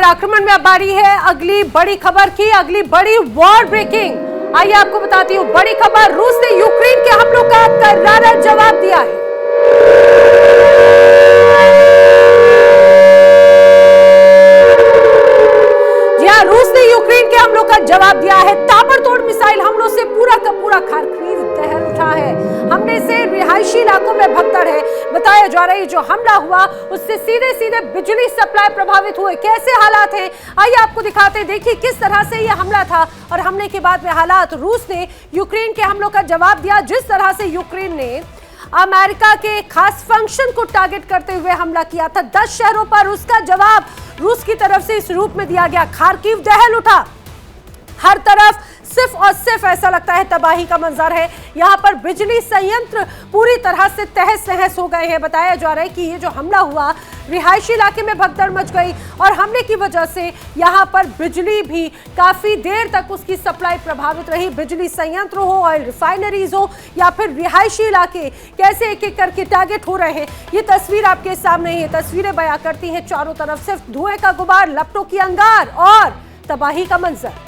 पर आक्रमण में अब बारी है अगली बड़ी खबर की, अगली बड़ी वॉर ब्रेकिंग। आइए आपको बताती हूँ बड़ी खबर। रूस ने यूक्रेन के हमलों का करारा जवाब दिया है। जी हाँ, रूस ने यूक्रेन के हमलों का जवाब दिया है। ताबड़तोड़ मिसाइल हमलों से पूरा का पूरा खारकीव दहल उठा है। हमले से रिहायशी इलाकों में भगदड़ है। बताया जा रहा है जो हमला हुआ उससे सीधे सीधे बिजली सप्लाई प्रभावित हुए। कैसे हालात हैं आइए आपको दिखाते हैं। देखिए किस तरह से यह हमला था और हमले के बाद में हालात। रूस ने यूक्रेन के हमलों का जवाब दिया। जिस तरह से यूक्रेन ने अमेरिका के खास फंक्शन को टारगेट करते हुए हमला किया था 10 शहरों पर, उसका जवाब रूस की तरफ से इस रूप में दिया गया। खारकीव दहल उठा। हर तरफ सिर्फ और सिर्फ ऐसा लगता है तबाही का मंजर है। यहां पर बिजली संयंत्र पूरी तरह से तहस नहस हो गए हैं। बताया जा रहा है कि ये जो हमला हुआ रिहायशी इलाके में भगदड़ मच गई और हमले की वजह से यहां पर बिजली भी काफी देर तक उसकी सप्लाई प्रभावित रही। बिजली संयंत्र हो, ऑयल रिफाइनरीज हो या फिर रिहायशी इलाके, कैसे एक एक करके टारगेट हो रहे हैं। ये तस्वीर आपके सामने, ये तस्वीरें बयां करती हैं चारों तरफ सिर्फ धुएं का गुबार, लपटों की अंगार और तबाही का मंजर।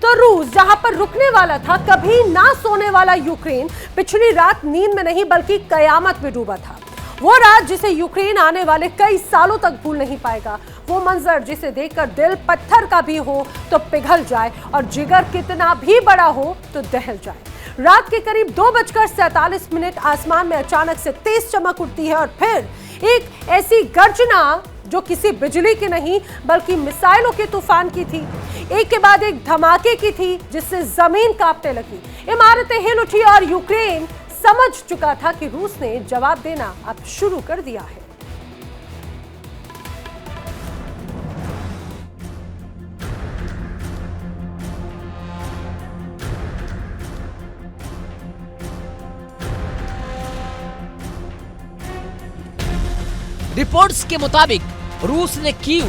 तो रूस जहां पर रुकने वाला था, कभी ना सोने वाला यूक्रेन पिछली रात नींद में नहीं बल्कि कयामत में डूबा था। वो रात जिसे यूक्रेन आने वाले कई सालों तक भूल नहीं पाएगा। वो मंजर जिसे देखकर दिल पत्थर का भी हो तो पिघल जाए और जिगर कितना भी बड़ा हो तो दहल जाए। रात के करीब 2:47 आसमान में अचानक से तेज चमक उठती है और फिर एक ऐसी गर्जना जो किसी बिजली की नहीं बल्कि मिसाइलों के तूफान की थी। एक के बाद एक धमाके की थी जिससे जमीन कांपने लगी, इमारतें हिल उठी और यूक्रेन समझ चुका था कि रूस ने जवाब देना अब शुरू कर दिया है। रिपोर्ट्स के मुताबिक रूस ने कीव,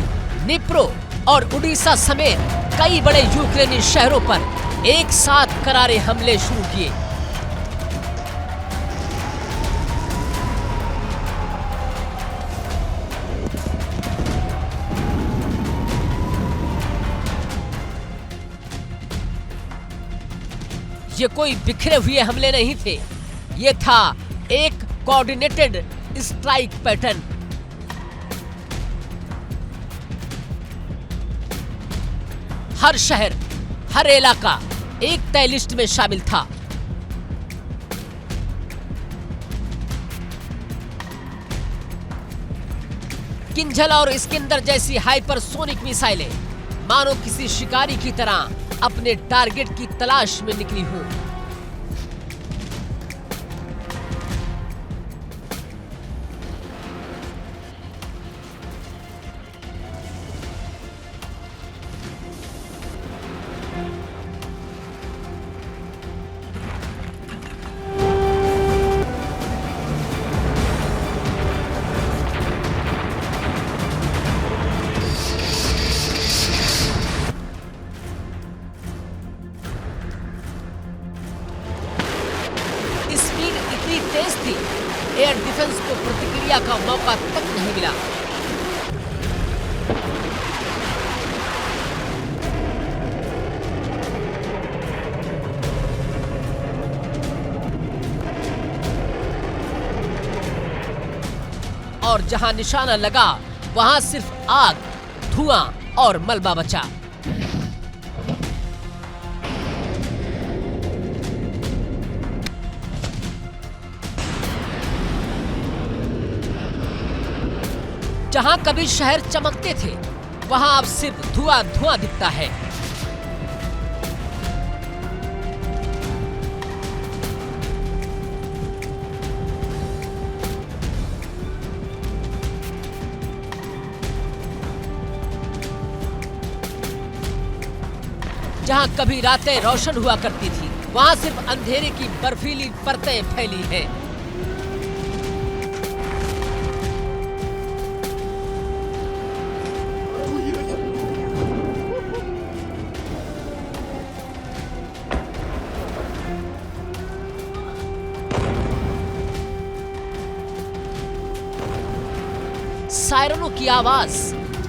निप्रो और उड़ीसा समेत कई बड़े यूक्रेनी शहरों पर एक साथ करारे हमले शुरू किए। ये कोई बिखरे हुए हमले नहीं थे, ये था एक कोऑर्डिनेटेड स्ट्राइक पैटर्न। हर शहर, हर इलाका एक तय लिस्ट में शामिल था। किंजल और इस्कंदर जैसी हाइपरसोनिक मिसाइलें मानो किसी शिकारी की तरह अपने टारगेट की तलाश में निकली हो। तेज थी, एयर डिफेंस को प्रतिक्रिया का मौका तक नहीं मिला। और जहां निशाना लगा वहां सिर्फ आग, धुआं और मलबा बचा। जहां कभी शहर चमकते थे वहां अब सिर्फ धुआं धुआं दिखता है। जहां कभी रातें रोशन हुआ करती थी वहां सिर्फ अंधेरे की बर्फीली परतें फैली हैं। सायरनों की आवाज,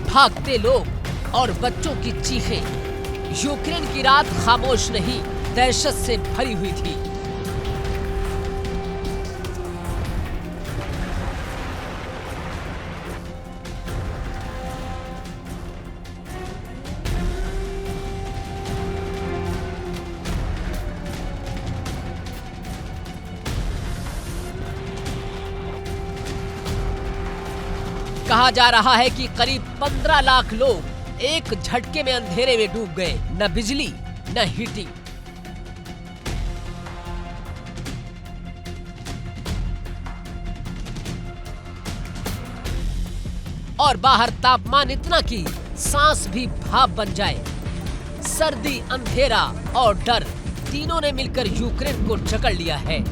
भागते लोग और बच्चों की चीखें। यूक्रेन की रात खामोश नहीं, दहशत से भरी हुई थी। कहा जा रहा है कि करीब 15 लाख लोग एक झटके में अंधेरे में डूब गए। न बिजली न हीटिंग। और बाहर तापमान इतना कि सांस भी भाप बन जाए। सर्दी, अंधेरा और डर तीनों ने मिलकर यूक्रेन को जकड़ लिया है।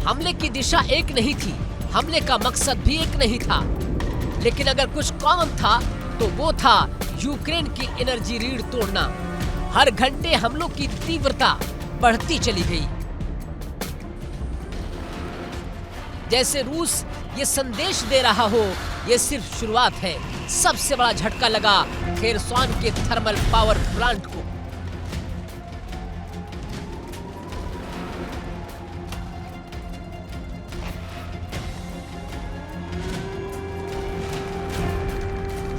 हमले की दिशा एक नहीं थी, हमले का मकसद भी एक नहीं था, लेकिन अगर कुछ कॉमन था तो वो था यूक्रेन की एनर्जी रीढ़ तोड़ना। हर घंटे हमलों की तीव्रता बढ़ती चली गई। जैसे रूस ये संदेश दे रहा हो, ये सिर्फ शुरुआत है। सबसे बड़ा झटका लगा खेरसॉन के थर्मल पावर प्लांट को।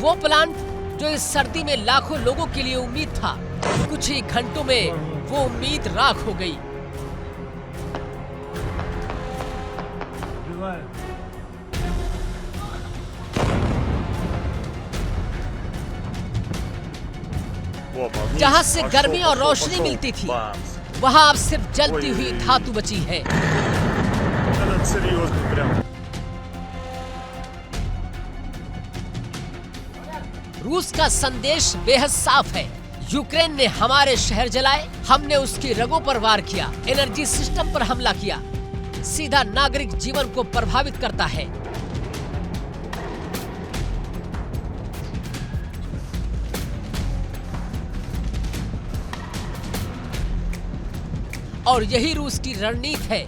वो प्लांट जो इस सर्दी में लाखों लोगों के लिए उम्मीद था, कुछ ही घंटों में वो उम्मीद राख हो गई। जहां से गर्मी और रोशनी मिलती थी, वहां अब सिर्फ जलती हुई धातु बची है। रूस का संदेश बेहद साफ है। यूक्रेन ने हमारे शहर जलाए, हमने उसकी रगों पर वार किया। एनर्जी सिस्टम पर हमला किया, सीधा नागरिक जीवन को प्रभावित करता है। और यही रूस की रणनीति है,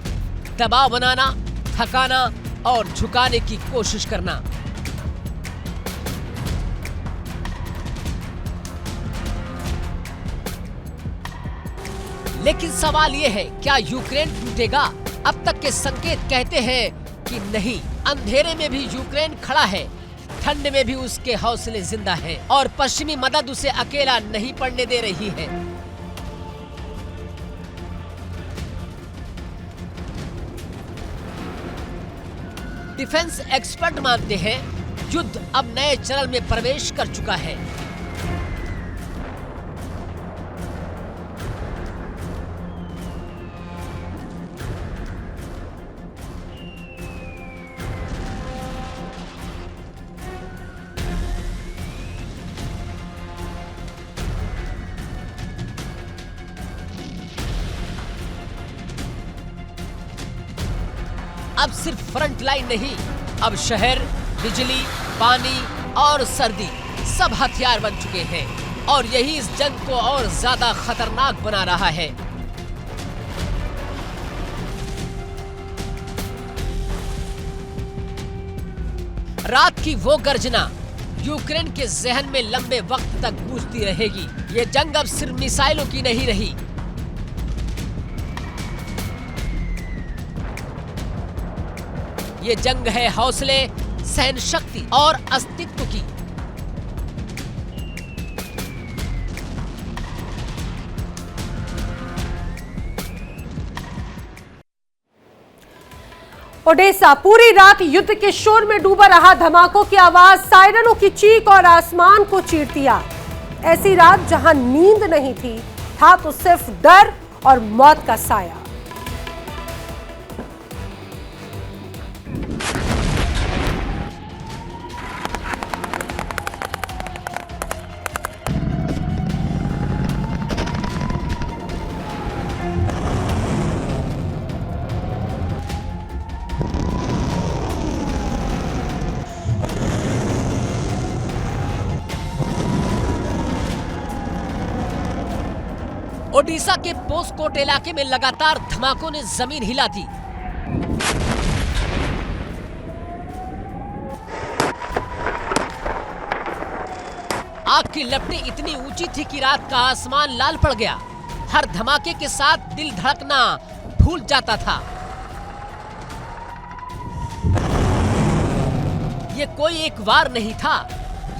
दबाव बनाना, थकाना और झुकाने की कोशिश करना। लेकिन सवाल ये है, क्या यूक्रेन टूटेगा? अब तक के संकेत कहते हैं कि नहीं। अंधेरे में भी यूक्रेन खड़ा है, ठंड में भी उसके हौसले जिंदा हैं और पश्चिमी मदद उसे अकेला नहीं पड़ने दे रही है। डिफेंस एक्सपर्ट मानते हैं, युद्ध अब नए चरण में प्रवेश कर चुका है। अब सिर्फ फ्रंट लाइन नहीं, अब शहर, बिजली, पानी और सर्दी सब हथियार बन चुके हैं और यही इस जंग को और ज्यादा खतरनाक बना रहा है। रात की वो गर्जना यूक्रेन के जहन में लंबे वक्त तक गूंजती रहेगी। ये जंग अब सिर्फ मिसाइलों की नहीं रही, ये जंग है हौसले, सहन शक्ति और अस्तित्व की। ओडेसा पूरी रात युद्ध के शोर में डूबा रहा। धमाकों की आवाज, सायरनों की चीख और आसमान को चीर दिया। ऐसी रात जहां नींद नहीं थी, था तो सिर्फ डर और मौत का साया। ओडिशा के पोस्कोट इलाके में लगातार धमाकों ने जमीन हिला दी। आग की लपटें इतनी ऊंची थी कि रात का आसमान लाल पड़ गया। हर धमाके के साथ दिल धड़कना भूल जाता था। ये कोई एक वार नहीं था,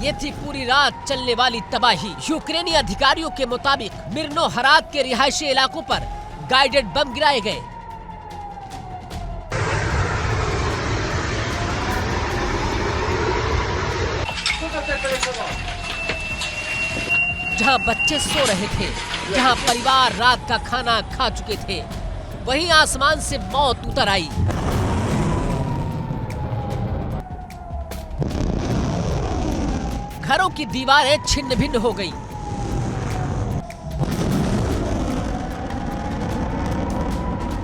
ये थी पूरी रात चलने वाली तबाही। यूक्रेनी अधिकारियों के मुताबिक मिर्नोहराद के रिहायशी इलाकों पर गाइडेड बम गिराए गए। जहां बच्चे सो रहे थे, जहां परिवार रात का खाना खा चुके थे, वहीं आसमान से मौत उतर आई। घरों की दीवारें छिन्न भिन्न हो गई।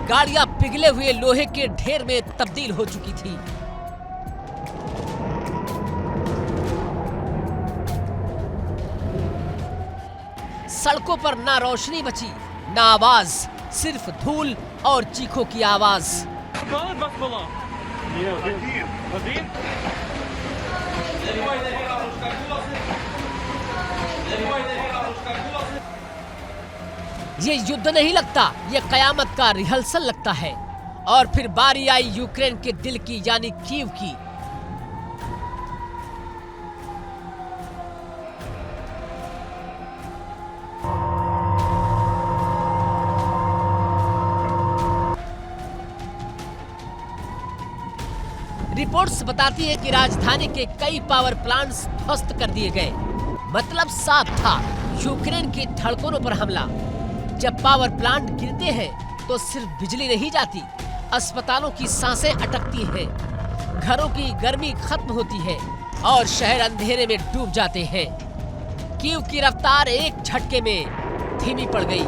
गाड़ियां पिघले हुए लोहे के ढेर में तब्दील हो चुकी थी। सड़कों पर ना रोशनी बची, ना आवाज, सिर्फ धूल और चीखों की आवाज। ये युद्ध नहीं लगता, ये कयामत का रिहर्सल लगता है। और फिर बारी आई यूक्रेन के दिल की, यानी कीव की। रिपोर्ट्स बताती है कि राजधानी के कई पावर प्लांट्स ध्वस्त कर दिए गए। मतलब साफ था, यूक्रेन की धड़कनों पर हमला। जब पावर प्लांट गिरते हैं तो सिर्फ बिजली नहीं जाती, अस्पतालों की सांसें अटकती हैं, घरों की गर्मी खत्म होती है और शहर अंधेरे में डूब जाते हैं। कीव की रफ्तार एक झटके में धीमी पड़ गई।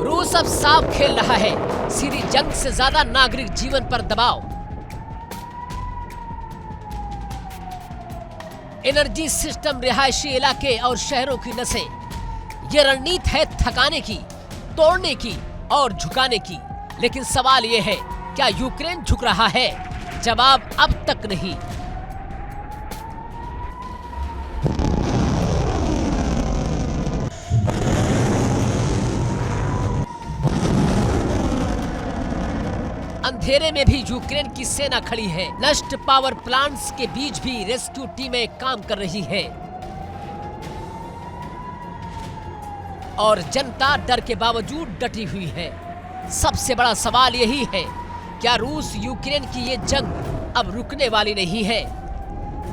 रूस अब साफ खेल रहा है, सीधी जंग से ज्यादा नागरिक जीवन पर दबाव। एनर्जी सिस्टम, रिहायशी इलाके और शहरों की नसें। ये रणनीति है थकाने की, तोड़ने की और झुकाने की। लेकिन सवाल ये है, क्या यूक्रेन झुक रहा है? जवाब अब तक नहीं। अंधेरे में भी यूक्रेन की सेना खड़ी है। नष्ट पावर प्लांट्स के बीच भी रेस्क्यू टीमें काम कर रही हैं। और जनता डर के बावजूद डटी हुई है। सबसे बड़ा सवाल यही है, क्या रूस यूक्रेन की ये जंग अब रुकने वाली नहीं है?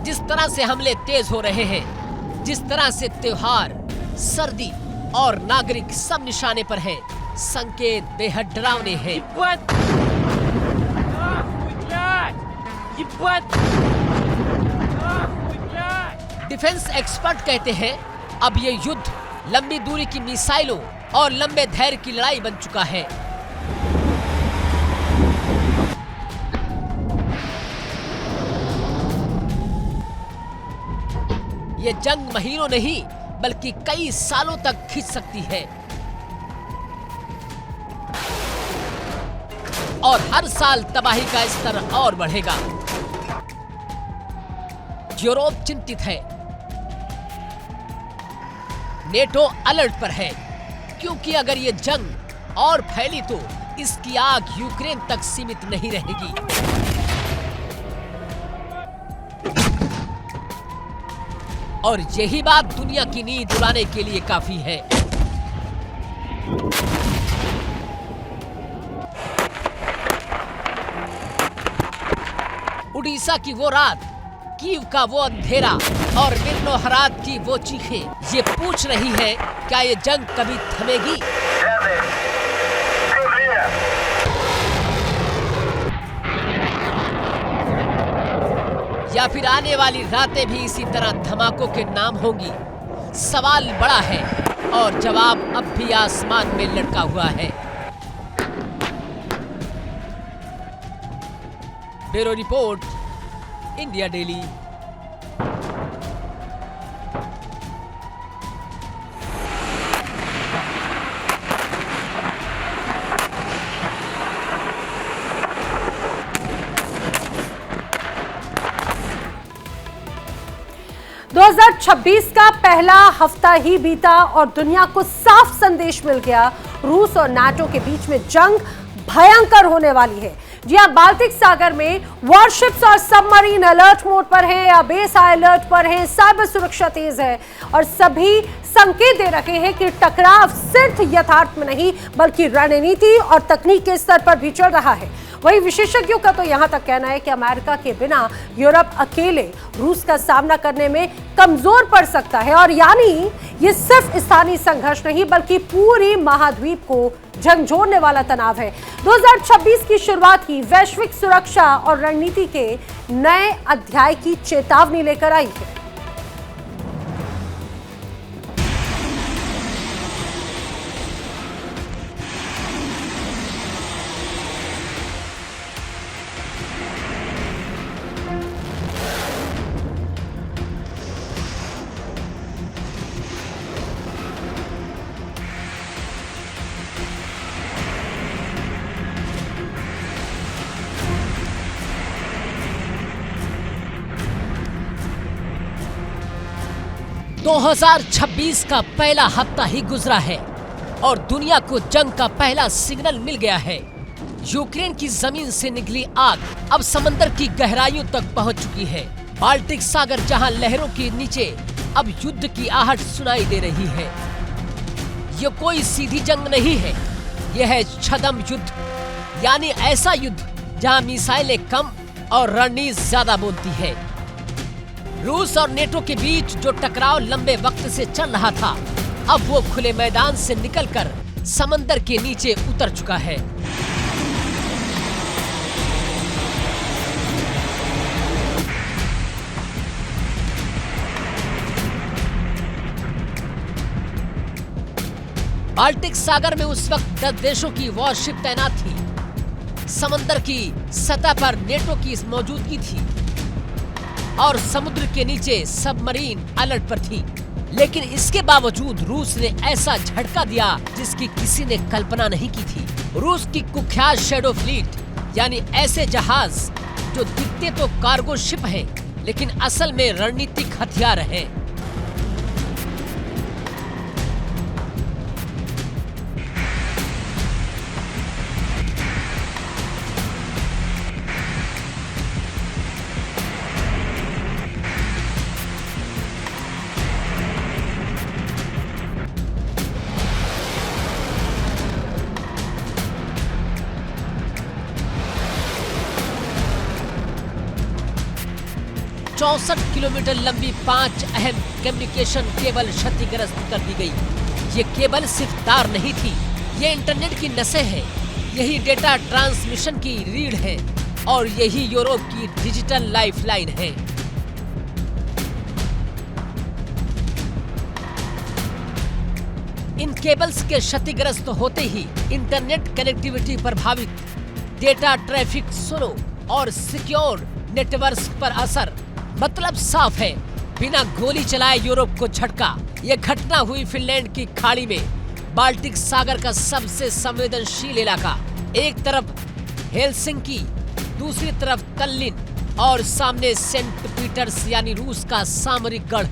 जिस तरह से हमले तेज हो रहे हैं, जिस तरह से त्योहार, सर्दी और नागरिक सब निशाने पर हैं, संकेत बेहद डरावने हैं। डिफेंस एक्सपर्ट कहते हैं, अब ये युद्ध लंबी दूरी की मिसाइलों और लंबे धैर्य की लड़ाई बन चुका है। ये जंग महीनों नहीं बल्कि कई सालों तक खिंच सकती है। और हर साल तबाही का स्तर और बढ़ेगा। यूरोप चिंतित है, नेटो अलर्ट पर है, क्योंकि अगर ये जंग और फैली तो इसकी आग यूक्रेन तक सीमित नहीं रहेगी। और यही बात दुनिया की नींद उड़ाने के लिए काफी है। उड़ीसा की वो रात, कीव का वो अंधेरा और मिर्नोहराद की वो चीखें ये पूछ रही है, क्या ये जंग कभी थमेगी? या फिर आने वाली रातें भी इसी तरह धमाकों के नाम होंगी? सवाल बड़ा है और जवाब अब भी आसमान में लटका हुआ है। Bureau report, India daily. 2026 का पहला हफ्ता ही बीता और दुनिया को साफ संदेश मिल गया, रूस और नाटो के बीच में जंग भयंकर होने वाली है। जी हां, बाल्टिक सागर में वॉरशिप्स और सबमरीन अलर्ट मोड पर हैं या बेस हाई अलर्ट पर हैं। साइबर सुरक्षा तेज है और सभी संकेत दे रखे हैं कि टकराव सिर्फ यथार्थ में नहीं बल्कि रणनीति और तकनीक के स्तर पर भी चल रहा है। वहीं विशेषज्ञों का तो यहां तक कहना है कि अमेरिका के बिना यूरोप अकेले रूस का सामना करने में कमजोर पड़ सकता है और यानी ये सिर्फ स्थानीय संघर्ष नहीं बल्कि पूरी महाद्वीप को झंझोड़ने वाला तनाव है। 2026 की शुरुआत ही वैश्विक सुरक्षा और रणनीति के नए अध्याय की चेतावनी लेकर आई है। दो 2026 का पहला हफ्ता ही गुजरा है और दुनिया को जंग का पहला सिग्नल मिल गया है। यूक्रेन की जमीन से निकली आग अब समंदर की गहराइयों तक पहुंच चुकी है। बाल्टिक सागर जहां लहरों के नीचे अब युद्ध की आहट सुनाई दे रही है। ये कोई सीधी जंग नहीं है, यह है छद्म युद्ध, यानी ऐसा युद्ध जहां मिसाइलें कम और रणनीति ज्यादा बोलती है। रूस और नेटो के बीच जो टकराव लंबे वक्त से चल रहा था, अब वो खुले मैदान से निकलकर समंदर के नीचे उतर चुका है। बाल्टिक सागर में उस वक्त 10 देशों की वॉरशिप तैनात थी। समंदर की सतह पर नेटो की मौजूदगी थी और समुद्र के नीचे सबमरीन अलर्ट पर थी। लेकिन इसके बावजूद रूस ने ऐसा झटका दिया जिसकी किसी ने कल्पना नहीं की थी। रूस की कुख्यात शैडो फ्लीट यानी ऐसे जहाज जो दिखते तो कार्गो शिप हैं लेकिन असल में रणनीतिक हथियार हैं। चौसठ किलोमीटर लंबी 5 अहम कम्युनिकेशन केबल क्षतिग्रस्त कर दी गई। ये केबल सिर्फ तार नहीं थी, ये इंटरनेट की नसें हैं, यही डेटा ट्रांसमिशन की रीढ़ है और यही यूरोप की डिजिटल लाइफलाइन है। इन केबल्स के क्षतिग्रस्त होते ही इंटरनेट कनेक्टिविटी प्रभावित, डेटा ट्रैफिक स्लो और सिक्योर नेटवर्क पर असर। मतलब साफ है, बिना गोली चलाए यूरोप को झटका। यह घटना हुई फिनलैंड की खाड़ी में, बाल्टिक सागर का सबसे संवेदनशील इलाका। एक तरफ हेलसिंकी, दूसरी तरफ तल्लिन और सामने सेंट पीटर्स यानी रूस का सामरिक गढ़।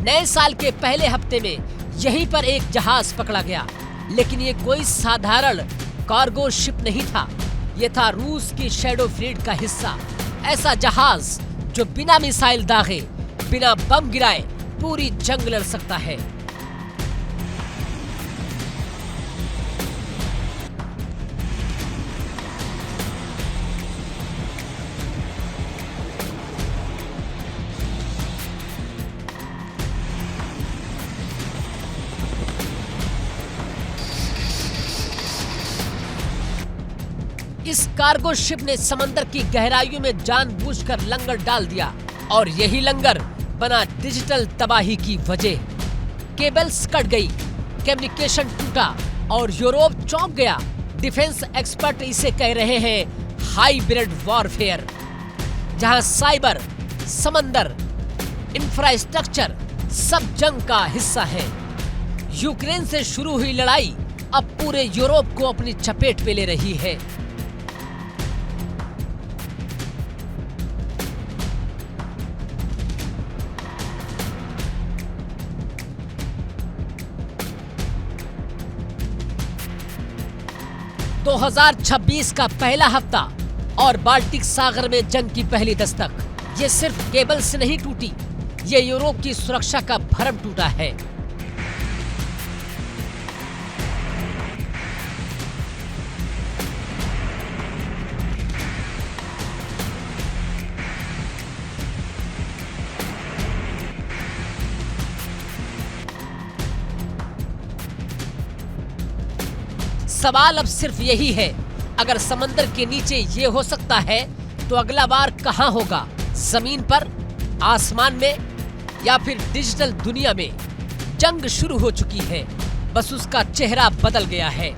नए साल के पहले हफ्ते में यहीं पर एक जहाज पकड़ा गया, लेकिन ये कोई साधारण कार्गो शिप नहीं था, ये था रूस की शैडो फ्लीट का हिस्सा। ऐसा जहाज जो बिना मिसाइल दागे, बिना बम गिराए पूरी जंग लड़ सकता है। इस कार्गो शिप ने समंदर की गहराइयों में जानबूझकर लंगर डाल दिया और यही लंगर बना डिजिटल तबाही की वजह। केबल्स कट गई, कम्युनिकेशन टूटा और यूरोप चौंक गया। डिफेंस एक्सपर्ट इसे कह रहे हैं हाइब्रिड वॉरफेयर, जहां साइबर, समंदर, इंफ्रास्ट्रक्चर सब जंग का हिस्सा है। यूक्रेन से शुरू हुई लड़ाई अब पूरे यूरोप को अपनी चपेट में ले रही है। 2026 का पहला हफ्ता और बाल्टिक सागर में जंग की पहली दस्तक। ये सिर्फ केबल से नहीं टूटी, ये यूरोप की सुरक्षा का भरम टूटा है। सवाल अब सिर्फ यही है, अगर समंदर के नीचे ये हो सकता है तो अगला वार कहां होगा? जमीन पर, आसमान में या फिर डिजिटल दुनिया में? जंग शुरू हो चुकी है, बस उसका चेहरा बदल गया है।